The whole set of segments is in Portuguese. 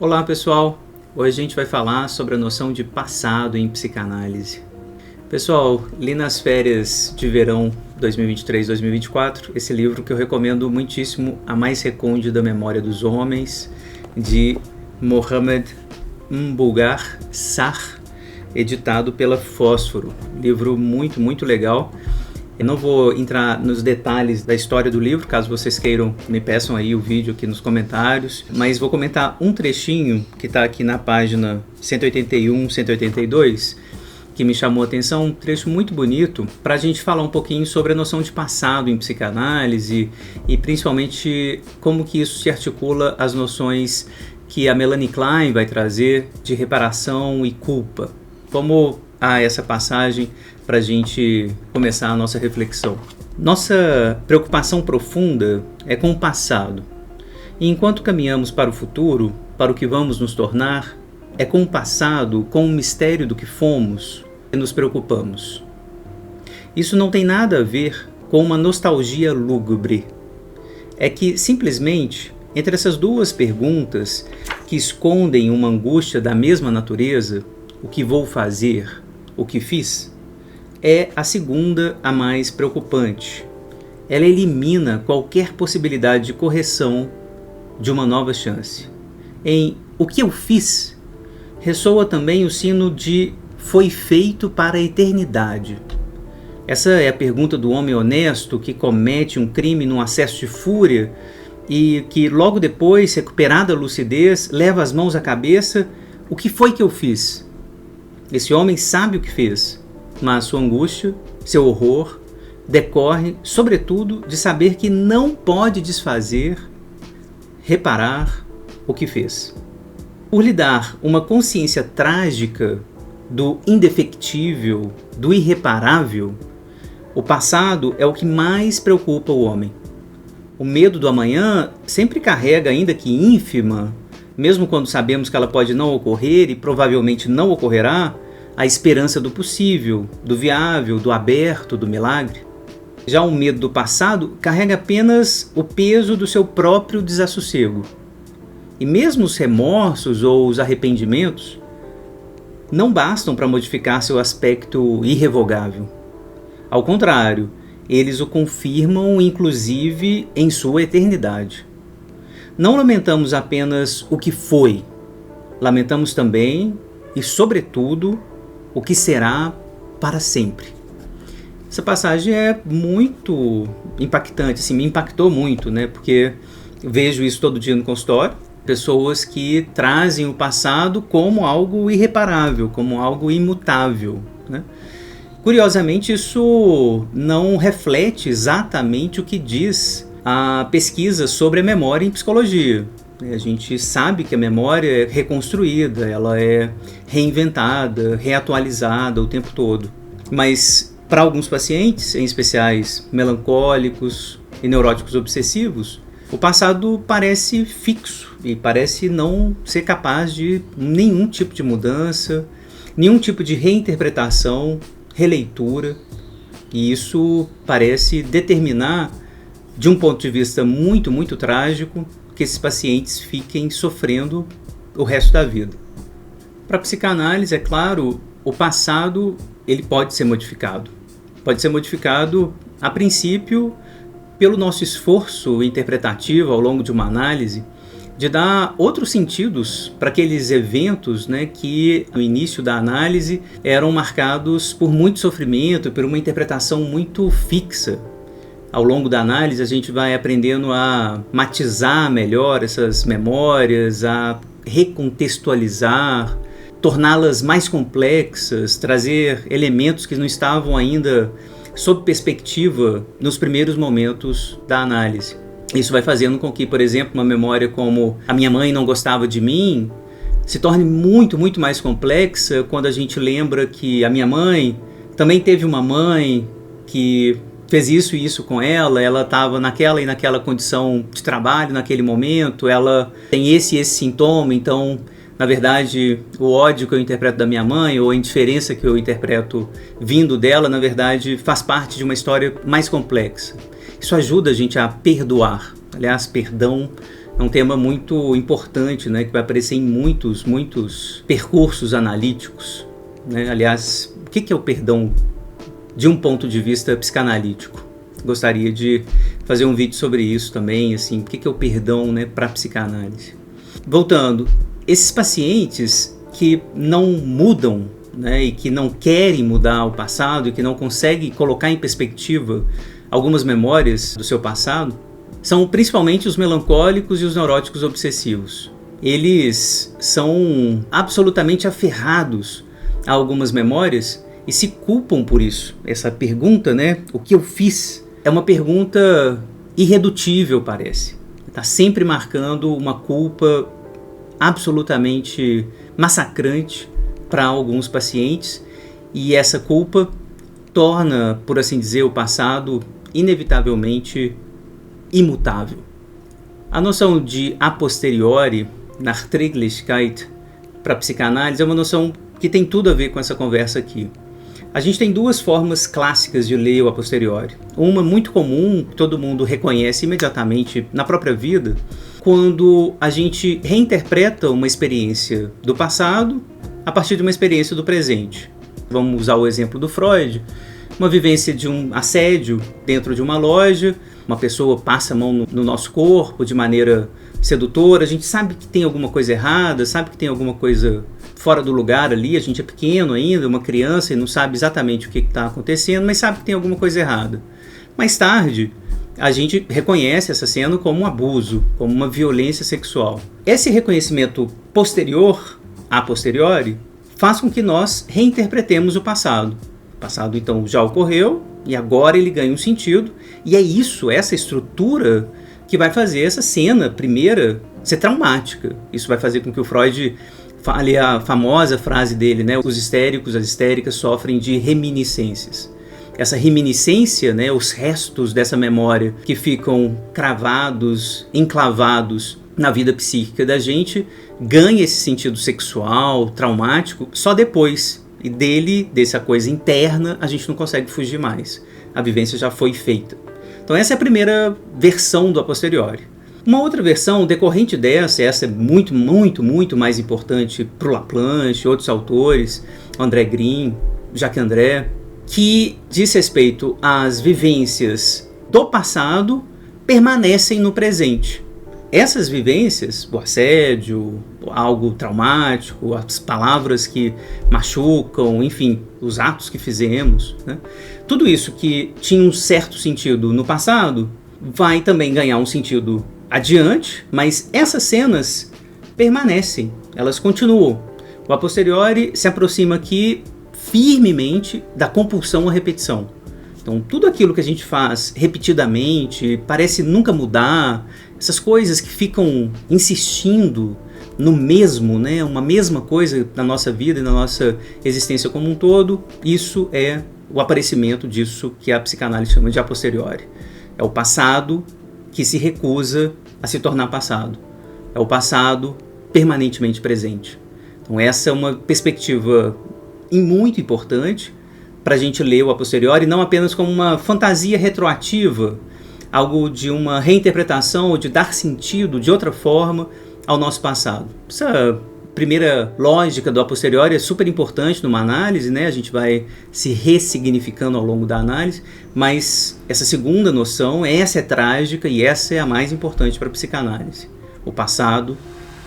Olá pessoal, hoje a gente vai falar sobre a noção de passado em psicanálise. Pessoal, li nas férias de verão 2023-2024 esse livro que eu recomendo muitíssimo, A Mais Recôndita Memória dos Homens, de Mohamed Mbougar Sarr, editado pela Fósforo. Livro muito legal. Eu não vou entrar nos detalhes da história do livro, caso vocês queiram, me peçam aí o vídeo aqui nos comentários, mas vou comentar um trechinho que está aqui na página 181, 182, que me chamou a atenção, um trecho muito bonito, para a gente falar um pouquinho sobre a noção de passado em psicanálise e principalmente como que isso se articula às noções que a Melanie Klein vai trazer de reparação e culpa. Vamos a essa passagem para a gente começar a nossa reflexão. Nossa preocupação profunda é com o passado. E enquanto caminhamos para o futuro, para o que vamos nos tornar, é com o passado, com o mistério do que fomos, que nos preocupamos. Isso não tem nada a ver com uma nostalgia lúgubre. É que, simplesmente, entre essas duas perguntas que escondem uma angústia da mesma natureza, o que vou fazer, o que fiz, é a segunda a mais preocupante. Ela elimina qualquer possibilidade de correção de uma nova chance. Em o que eu fiz, ressoa também o sino de foi feito para a eternidade. Essa é a pergunta do homem honesto que comete um crime num acesso de fúria e que logo depois, recuperada a lucidez, leva as mãos à cabeça: o que foi que eu fiz? Esse homem sabe o que fez, mas sua angústia, seu horror, decorre, sobretudo, de saber que não pode desfazer, reparar o que fez. Por lhe dar uma consciência trágica do indefectível, do irreparável, o passado é o que mais preocupa o homem. O medo do amanhã sempre carrega, ainda que ínfima, mesmo quando sabemos que ela pode não ocorrer e provavelmente não ocorrerá, a esperança do possível, do viável, do aberto, do milagre. Já o medo do passado carrega apenas o peso do seu próprio desassossego. E mesmo os remorsos ou os arrependimentos não bastam para modificar seu aspecto irrevogável. Ao contrário, eles o confirmam inclusive em sua eternidade. Não lamentamos apenas o que foi, lamentamos também e, sobretudo, o que será para sempre. Essa passagem é muito impactante, assim, me impactou muito, né? Porque vejo isso todo dia no consultório, pessoas que trazem o passado como algo irreparável, como algo imutável, né? Curiosamente, isso não reflete exatamente o que diz a pesquisa sobre a memória em psicologia. A gente sabe que a memória é reconstruída, ela é reinventada, reatualizada o tempo todo. Mas para alguns pacientes, em especiais melancólicos e neuróticos obsessivos, o passado parece fixo e parece não ser capaz de nenhum tipo de mudança, nenhum tipo de reinterpretação, releitura. E isso parece determinar, de um ponto de vista muito trágico, que esses pacientes fiquem sofrendo o resto da vida. Para a psicanálise, é claro, o passado ele pode ser modificado. Pode ser modificado, a princípio, pelo nosso esforço interpretativo ao longo de uma análise, de dar outros sentidos para aqueles eventos, né, que no início da análise eram marcados por muito sofrimento, por uma interpretação muito fixa. Ao longo da análise, a gente vai aprendendo a matizar melhor essas memórias, a recontextualizar, torná-las mais complexas, trazer elementos que não estavam ainda sob perspectiva nos primeiros momentos da análise. Isso vai fazendo com que, por exemplo, uma memória como a minha mãe não gostava de mim se torne muito mais complexa quando a gente lembra que a minha mãe também teve uma mãe que fez isso e isso com ela, ela estava naquela e naquela condição de trabalho naquele momento, ela tem esse e esse sintoma, então, na verdade, o ódio que eu interpreto da minha mãe ou a indiferença que eu interpreto vindo dela, na verdade, faz parte de uma história mais complexa. Isso ajuda a gente a perdoar. Aliás, perdão É um tema muito importante, né, que vai aparecer em muitos percursos analíticos, né? Aliás, o que é o perdão de um ponto de vista psicanalítico? Gostaria de fazer um vídeo sobre isso também, assim, o que é o perdão, né, para a psicanálise. Voltando, esses pacientes que não mudam, né, e que não querem mudar o passado e que não conseguem colocar em perspectiva algumas memórias do seu passado, são principalmente os melancólicos e os neuróticos obsessivos. Eles são absolutamente aferrados a algumas memórias e se culpam por isso. Essa pergunta, né, o que eu fiz, é uma pergunta irredutível, parece. Está sempre marcando uma culpa absolutamente massacrante para alguns pacientes, e essa culpa torna, por assim dizer, o passado inevitavelmente imutável. A noção de a posteriori, Nachträglichkeit, para a psicanálise é uma noção que tem tudo a ver com essa conversa aqui. A gente tem duas formas clássicas de ler o a posteriori. Uma muito comum, que todo mundo reconhece imediatamente na própria vida, quando a gente reinterpreta uma experiência do passado a partir de uma experiência do presente. Vamos usar o exemplo do Freud, uma vivência de um assédio dentro de uma loja, uma pessoa passa a mão no nosso corpo de maneira sedutora, a gente sabe que tem alguma coisa errada, sabe que tem alguma coisa fora do lugar ali, a gente é pequeno ainda, uma criança e não sabe exatamente o que está acontecendo, mas sabe que tem alguma coisa errada. Mais tarde, a gente reconhece essa cena como um abuso, como uma violência sexual. Esse reconhecimento posterior, a posteriori, faz com que nós reinterpretemos o passado. O passado, então, já ocorreu e agora ele ganha um sentido, e é isso, essa estrutura que vai fazer essa cena primeira ser traumática. Isso vai fazer com que o Freud fale a famosa frase dele, né? Os histéricos, as histéricas sofrem de reminiscências. Essa reminiscência, né, os restos dessa memória que ficam cravados, enclavados na vida psíquica da gente, ganha esse sentido sexual, traumático, só depois. E dessa coisa interna, a gente não consegue fugir mais. A vivência já foi feita. Então essa é a primeira versão do a posteriori. Uma outra versão decorrente dessa, essa é muito mais importante para o Laplanche, outros autores, André Green, Jacques André, que diz respeito às vivências do passado permanecem no presente. Essas vivências, o assédio, algo traumático, as palavras que machucam, enfim, os atos que fizemos, né? Tudo isso que tinha um certo sentido no passado vai também ganhar um sentido adiante, mas essas cenas permanecem, elas continuam. O a posteriori se aproxima aqui firmemente da compulsão à repetição. Então, tudo aquilo que a gente faz repetidamente, parece nunca mudar, essas coisas que ficam insistindo no mesmo, né, uma mesma coisa na nossa vida e na nossa existência como um todo, isso é o aparecimento disso que a psicanálise chama de a posteriori. É o passado que se recusa a se tornar passado. É o passado permanentemente presente. Então essa é uma perspectiva muito importante para a gente ler o a posteriori, não apenas como uma fantasia retroativa, algo de uma reinterpretação ou de dar sentido de outra forma ao nosso passado. Essa primeira lógica do a posteriori é super importante numa análise, né? A gente vai se ressignificando ao longo da análise, mas essa segunda noção, essa é trágica e essa é a mais importante para a psicanálise. O passado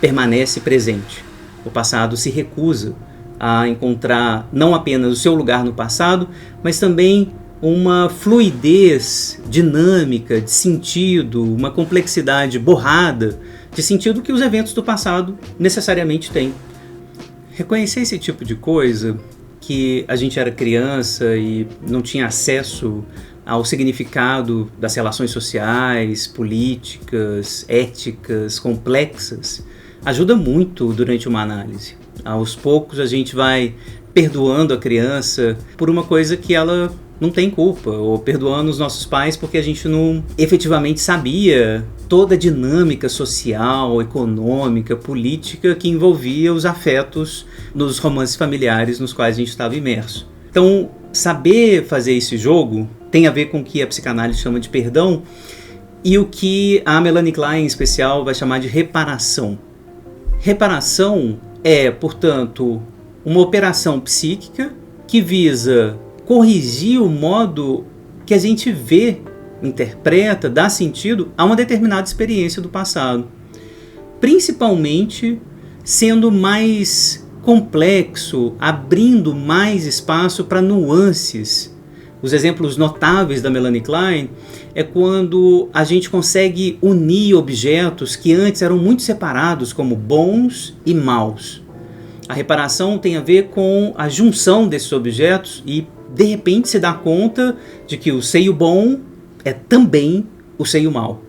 permanece presente. O passado se recusa a encontrar não apenas o seu lugar no passado, mas também uma fluidez dinâmica de sentido, uma complexidade borrada de sentido que os eventos do passado necessariamente têm. Reconhecer esse tipo de coisa, que a gente era criança e não tinha acesso ao significado das relações sociais, políticas, éticas, complexas, ajuda muito durante uma análise. Aos poucos a gente vai perdoando a criança por uma coisa que ela não tem culpa, ou perdoando os nossos pais porque a gente não efetivamente sabia toda a dinâmica social, econômica, política que envolvia os afetos nos romances familiares nos quais a gente estava imerso. Então, saber fazer esse jogo tem a ver com o que a psicanálise chama de perdão, e o que a Melanie Klein, em especial, vai chamar de reparação. Reparação é, portanto, uma operação psíquica que visa corrigir o modo que a gente vê, interpreta, dá sentido a uma determinada experiência do passado. Principalmente sendo mais complexo, abrindo mais espaço para nuances. Os exemplos notáveis da Melanie Klein é quando a gente consegue unir objetos que antes eram muito separados, como bons e maus. A reparação tem a ver com a junção desses objetos e, de repente, se dá conta de que o seio bom é também o seio mau.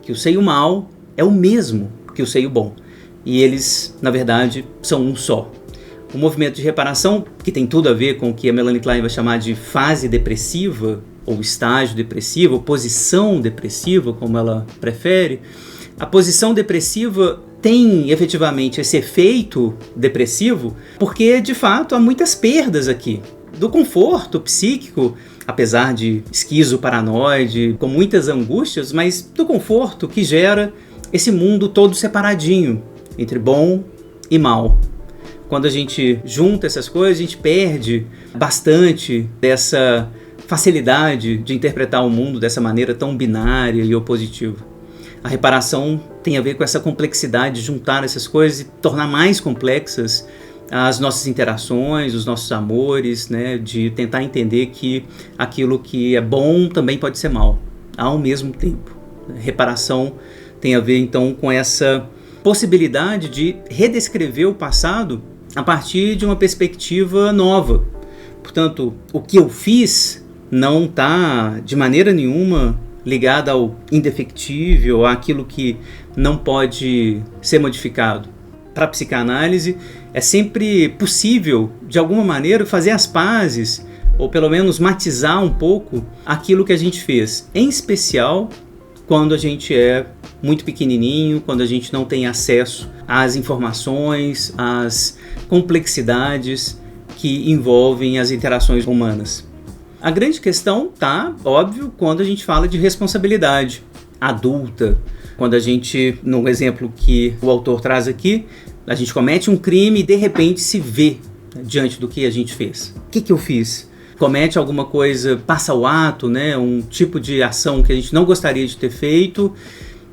Que o seio mau é o mesmo que o seio bom. E eles, na verdade, são um só. O movimento de reparação, que tem tudo a ver com o que a Melanie Klein vai chamar de fase depressiva, ou estágio depressivo, ou posição depressiva, como ela prefere. A posição depressiva tem efetivamente esse efeito depressivo porque, de fato, há muitas perdas aqui. Do conforto psíquico, apesar de esquizoparanoide, com muitas angústias, mas do conforto que gera esse mundo todo separadinho, entre bom e mal. Quando a gente junta essas coisas, a gente perde bastante dessa facilidade de interpretar o mundo dessa maneira tão binária e opositiva. A reparação tem a ver com essa complexidade de juntar essas coisas e tornar mais complexas as nossas interações, os nossos amores, né? De tentar entender que aquilo que é bom também pode ser mal, ao mesmo tempo. Reparação tem a ver, então, com essa possibilidade de redescrever o passado a partir de uma perspectiva nova. Portanto, o que eu fiz não está de maneira nenhuma ligado ao indefectível, àquilo que não pode ser modificado. Para a psicanálise, é sempre possível, de alguma maneira, fazer as pazes, ou pelo menos matizar um pouco aquilo que a gente fez, em especial quando a gente é muito pequenininho, quando a gente não tem acesso às informações, às complexidades que envolvem as interações humanas. A grande questão está, óbvio, quando a gente fala de responsabilidade adulta. Quando a gente, no exemplo que o autor traz aqui, a gente comete um crime e de repente se vê diante do que a gente fez. O que eu fiz? Comete alguma coisa, passa o ato, né? Um tipo de ação que a gente não gostaria de ter feito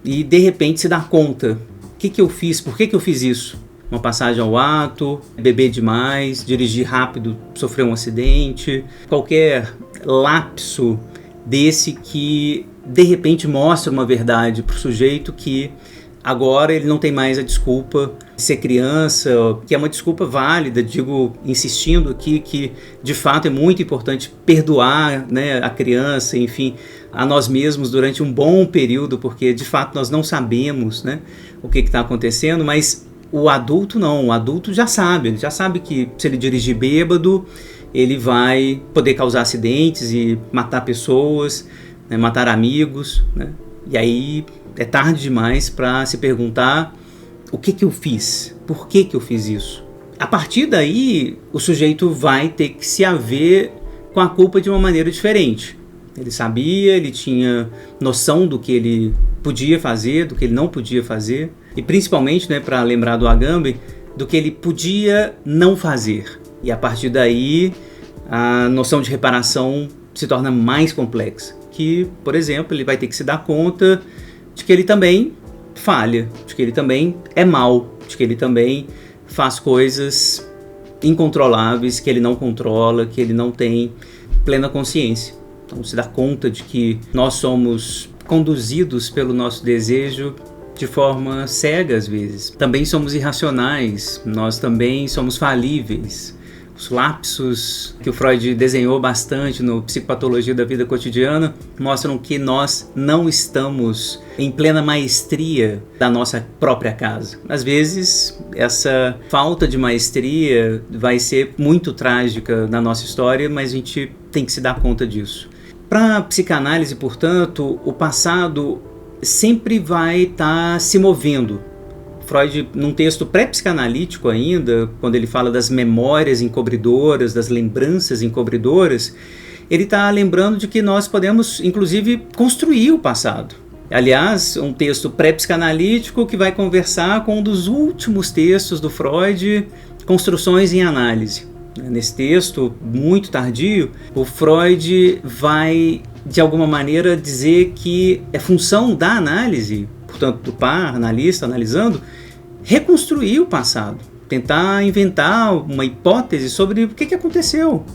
e de repente se dá conta. O que eu fiz? Por que eu fiz isso? Uma passagem ao ato, beber demais, dirigir rápido, sofrer um acidente, qualquer lapso desse que de repente mostra uma verdade para o sujeito que agora ele não tem mais a desculpa de ser criança, que é uma desculpa válida, digo, insistindo aqui que de fato é muito importante perdoar, né, a criança, enfim, a nós mesmos durante um bom período, porque de fato nós não sabemos, né, o que está acontecendo, mas o adulto não, o adulto já sabe, ele já sabe que se ele dirigir bêbado, ele vai poder causar acidentes e matar pessoas, né, matar amigos, né? E aí é tarde demais para se perguntar o que eu fiz, por que eu fiz isso. A partir daí, o sujeito vai ter que se haver com a culpa de uma maneira diferente. Ele sabia, ele tinha noção do que ele podia fazer, do que ele não podia fazer, e principalmente, né, para lembrar do Agamben, do que ele podia não fazer. E a partir daí, a noção de reparação se torna mais complexa. Que, por exemplo, ele vai ter que se dar conta de que ele também falha, de que ele também é mau, de que ele também faz coisas incontroláveis, que ele não controla, que ele não tem plena consciência. Então, se dá conta de que nós somos conduzidos pelo nosso desejo de forma cega às vezes. Também somos irracionais, nós também somos falíveis. Os lapsos que o Freud desenhou bastante no Psicopatologia da Vida Cotidiana mostram que nós não estamos em plena maestria da nossa própria casa. Às vezes, essa falta de maestria vai ser muito trágica na nossa história, mas a gente tem que se dar conta disso. Para a psicanálise, portanto, o passado sempre vai estar se movendo. Freud, num texto pré-psicanalítico ainda, quando ele fala das memórias encobridoras, das lembranças encobridoras, ele está lembrando de que nós podemos, inclusive, construir o passado. Aliás, um texto pré-psicanalítico que vai conversar com um dos últimos textos do Freud, Construções em Análise. Nesse texto, muito tardio, o Freud vai, de alguma maneira, dizer que é função da análise, portanto, do par, analista, analisando, reconstruir o passado, tentar inventar uma hipótese sobre o que aconteceu,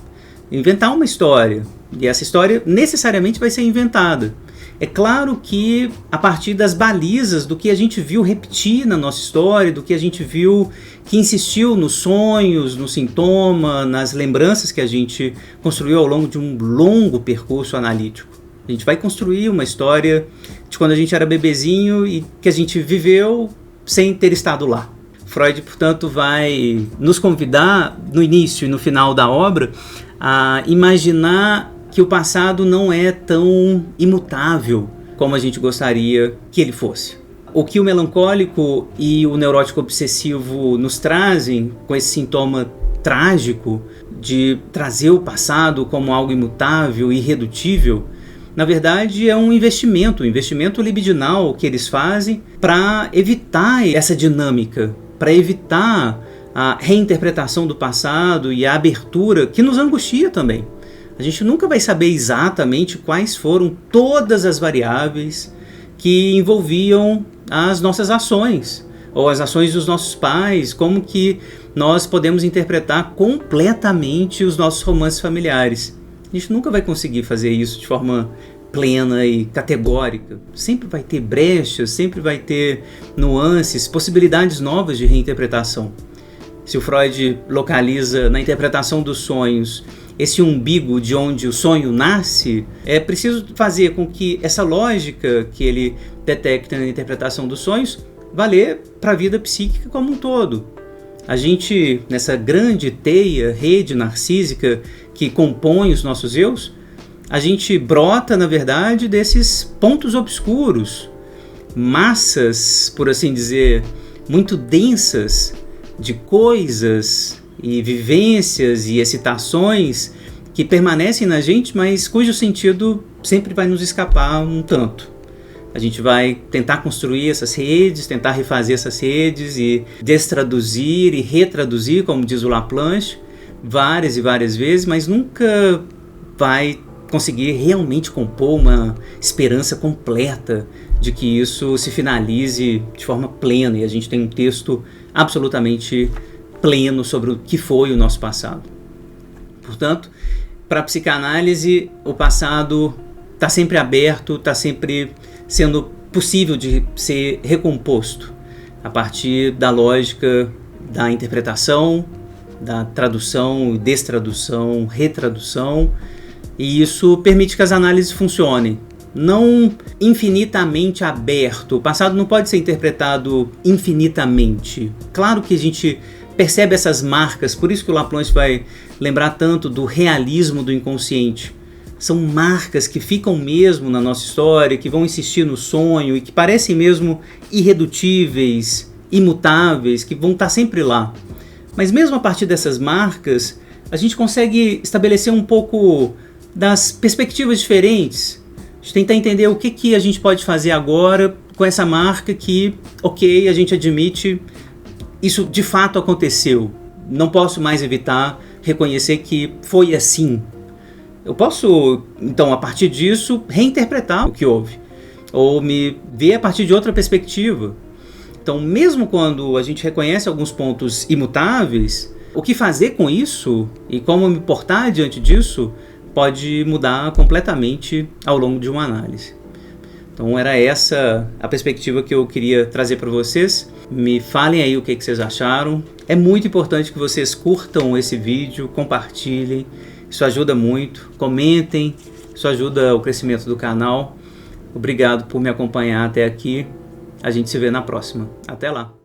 inventar uma história, e essa história necessariamente vai ser inventada. É claro que a partir das balizas do que a gente viu repetir na nossa história, do que a gente viu que insistiu nos sonhos, no sintoma, nas lembranças que a gente construiu ao longo de um longo percurso analítico. A gente vai construir uma história de quando a gente era bebezinho e que a gente viveu sem ter estado lá. Freud, portanto, vai nos convidar, no início e no final da obra, a imaginar que o passado não é tão imutável como a gente gostaria que ele fosse. O que o melancólico e o neurótico obsessivo nos trazem, com esse sintoma trágico de trazer o passado como algo imutável e irredutível, na verdade é um investimento libidinal que eles fazem para evitar essa dinâmica, para evitar a reinterpretação do passado e a abertura que nos angustia também. A gente nunca vai saber exatamente quais foram todas as variáveis que envolviam as nossas ações, ou as ações dos nossos pais, como que nós podemos interpretar completamente os nossos romances familiares. A gente nunca vai conseguir fazer isso de forma plena e categórica. Sempre vai ter brechas, sempre vai ter nuances, possibilidades novas de reinterpretação. Se o Freud localiza na interpretação dos sonhos esse umbigo de onde o sonho nasce, é preciso fazer com que essa lógica que ele detecta na interpretação dos sonhos valer para a vida psíquica como um todo. A gente, nessa grande teia, rede narcísica que compõe os nossos eus, a gente brota, na verdade, desses pontos obscuros, massas, por assim dizer, muito densas de coisas e vivências e excitações que permanecem na gente, mas cujo sentido sempre vai nos escapar um tanto. A gente vai tentar construir essas redes, tentar refazer essas redes e destraduzir e retraduzir, como diz o Laplanche, várias e várias vezes, mas nunca vai conseguir realmente compor uma esperança completa de que isso se finalize de forma plena e a gente tem um texto absolutamente pleno sobre o que foi o nosso passado. Portanto, para a psicanálise, o passado está sempre aberto, está sempre sendo possível de ser recomposto a partir da lógica da interpretação, da tradução, destradução, retradução, e isso permite que as análises funcionem. Não infinitamente aberto. O passado não pode ser interpretado infinitamente. Claro que a gente percebe essas marcas, por isso que o Laplanche vai lembrar tanto do realismo do inconsciente. São marcas que ficam mesmo na nossa história, que vão insistir no sonho e que parecem mesmo irredutíveis, imutáveis, que vão estar sempre lá. Mas mesmo a partir dessas marcas, a gente consegue estabelecer um pouco das perspectivas diferentes. A gente tentar entender o que a gente pode fazer agora com essa marca que, ok, a gente admite, isso de fato aconteceu. Não posso mais evitar reconhecer que foi assim. Eu posso, então, a partir disso, reinterpretar o que houve. Ou me ver a partir de outra perspectiva. Então, mesmo quando a gente reconhece alguns pontos imutáveis, o que fazer com isso e como me portar diante disso pode mudar completamente ao longo de uma análise. Então era essa a perspectiva que eu queria trazer para vocês. Me falem aí o que vocês acharam. É muito importante que vocês curtam esse vídeo, compartilhem. Isso ajuda muito. Comentem. Isso ajuda o crescimento do canal. Obrigado por me acompanhar até aqui. A gente se vê na próxima. Até lá!